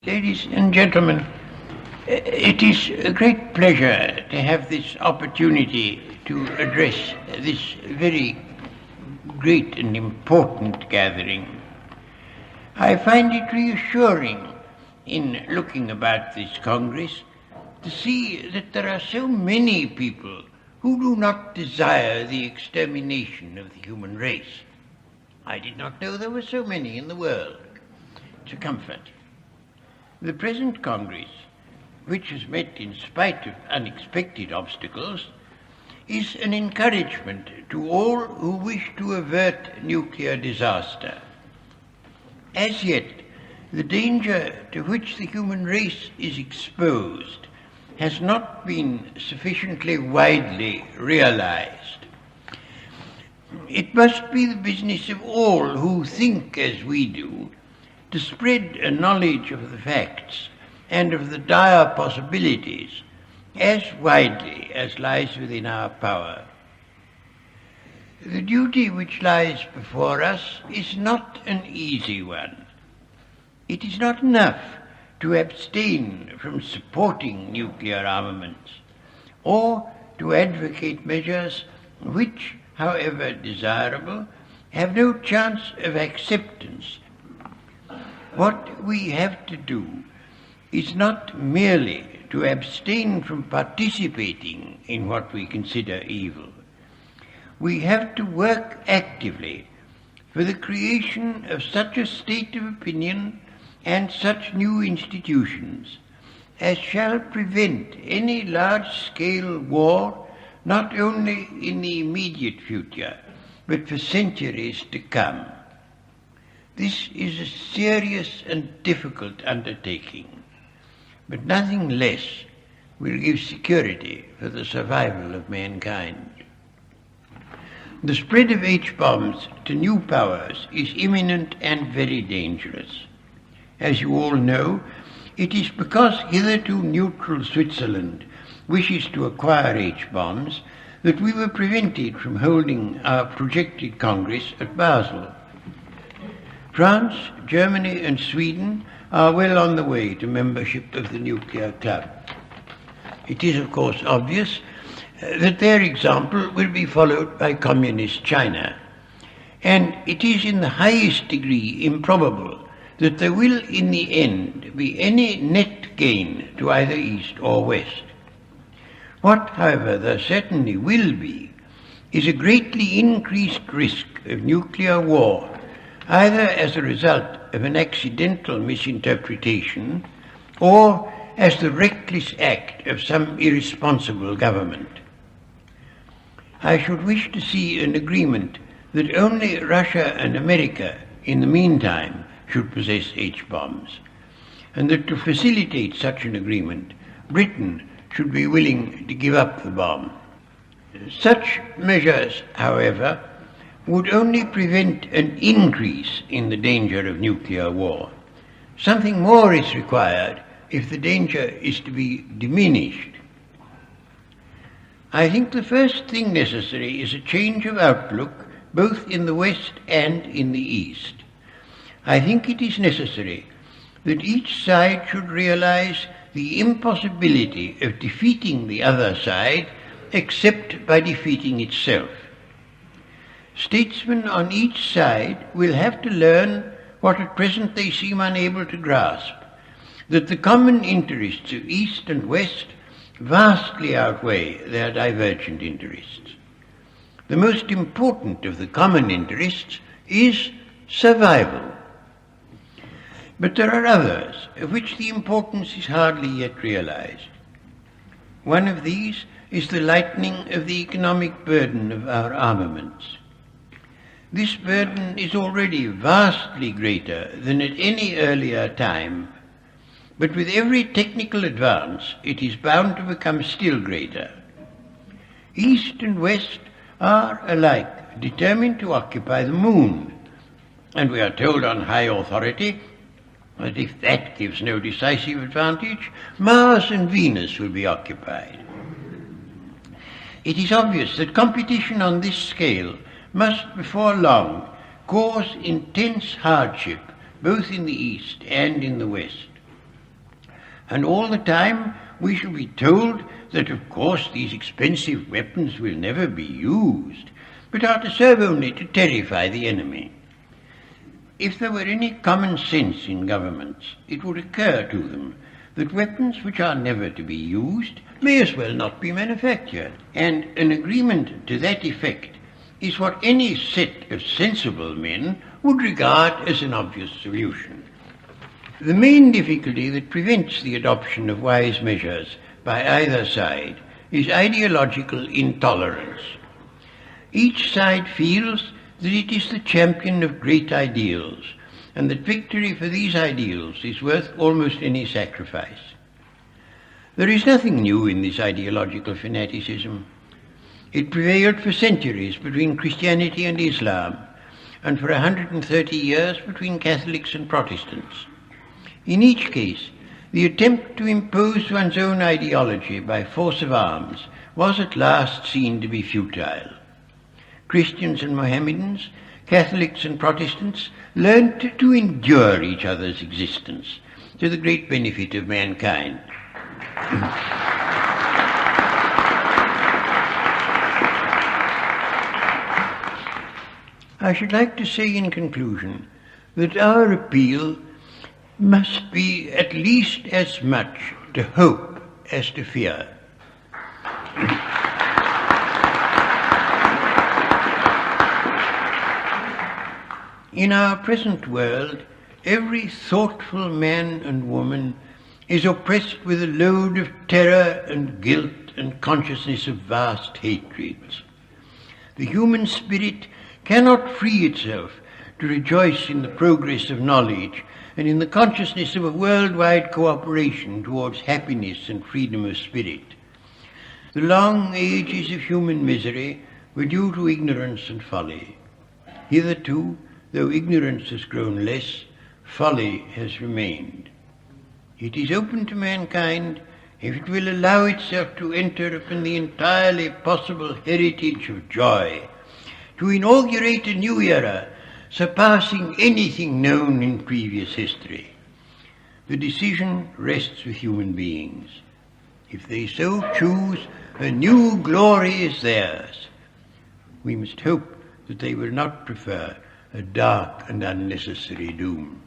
Ladies and gentlemen, it is a great pleasure to have this opportunity to address this very great and important gathering. I find it reassuring in looking about this Congress to see that there are so many people who do not desire the extermination of the human race. I did not know there were so many in the world. It's a comfort. The present Congress, which has met in spite of unexpected obstacles, is an encouragement to all who wish to avert nuclear disaster. As yet, the danger to which the human race is exposed has not been sufficiently widely realized. It must be the business of all who think as we do to spread a knowledge of the facts and of the dire possibilities as widely as lies within our power. The duty which lies before us is not an easy one. It is not enough to abstain from supporting nuclear armaments or to advocate measures which, however desirable, have no chance of acceptance. What we have to do is not merely to abstain from participating in what we consider evil. We have to work actively for the creation of such a state of opinion and such new institutions as shall prevent any large-scale war, not only in the immediate future, but for centuries to come. This is a serious and difficult undertaking, but nothing less will give security for the survival of mankind. The spread of H-bombs to new powers is imminent and very dangerous. As you all know, it is because hitherto neutral Switzerland wishes to acquire H-bombs that we were prevented from holding our projected Congress at Basel. France, Germany and Sweden are well on the way to membership of the nuclear club. It is of course obvious that their example will be followed by communist China, and it is in the highest degree improbable that there will in the end be any net gain to either East or West. What, however, there certainly will be is a greatly increased risk of nuclear war, either as a result of an accidental misinterpretation or as the reckless act of some irresponsible government. I should wish to see an agreement that only Russia and America, in the meantime, should possess H-bombs, and that to facilitate such an agreement, Britain should be willing to give up the bomb. Such measures, however, would only prevent an increase in the danger of nuclear war. Something more is required if the danger is to be diminished. I think the first thing necessary is a change of outlook both in the West and in the East. I think it is necessary that each side should realize the impossibility of defeating the other side except by defeating itself. Statesmen on each side will have to learn what at present they seem unable to grasp, that the common interests of East and West vastly outweigh their divergent interests. The most important of the common interests is survival. But there are others of which the importance is hardly yet realized. One of these is the lightening of the economic burden of our armaments. This burden is already vastly greater than at any earlier time, but with every technical advance it is bound to become still greater. East and West are alike determined to occupy the moon, and we are told on high authority that if that gives no decisive advantage, Mars and Venus will be occupied. It is obvious that competition on this scale must before long cause intense hardship both in the East and in the West. And all the time we shall be told that, of course, these expensive weapons will never be used, but are to serve only to terrify the enemy. If there were any common sense in governments, it would occur to them that weapons which are never to be used may as well not be manufactured, and an agreement to that effect is what any set of sensible men would regard as an obvious solution. The main difficulty that prevents the adoption of wise measures by either side is ideological intolerance. Each side feels that it is the champion of great ideals, and that victory for these ideals is worth almost any sacrifice. There is nothing new in this ideological fanaticism. It prevailed for centuries between Christianity and Islam, and for 130 years between Catholics and Protestants. In each case, the attempt to impose one's own ideology by force of arms was at last seen to be futile. Christians and Mohammedans, Catholics and Protestants learned to endure each other's existence to the great benefit of mankind. I should like to say in conclusion that our appeal must be at least as much to hope as to fear. In our present world, every thoughtful man and woman is oppressed with a load of terror and guilt and consciousness of vast hatreds. The human spirit cannot free itself to rejoice in the progress of knowledge and in the consciousness of a worldwide cooperation towards happiness and freedom of spirit. The long ages of human misery were due to ignorance and folly. Hitherto, though ignorance has grown less, folly has remained. It is open to mankind, if it will allow itself to enter upon the entirely possible heritage of joy, to inaugurate a new era surpassing anything known in previous history. The decision rests with human beings. If they so choose, a new glory is theirs. We must hope that they will not prefer a dark and unnecessary doom.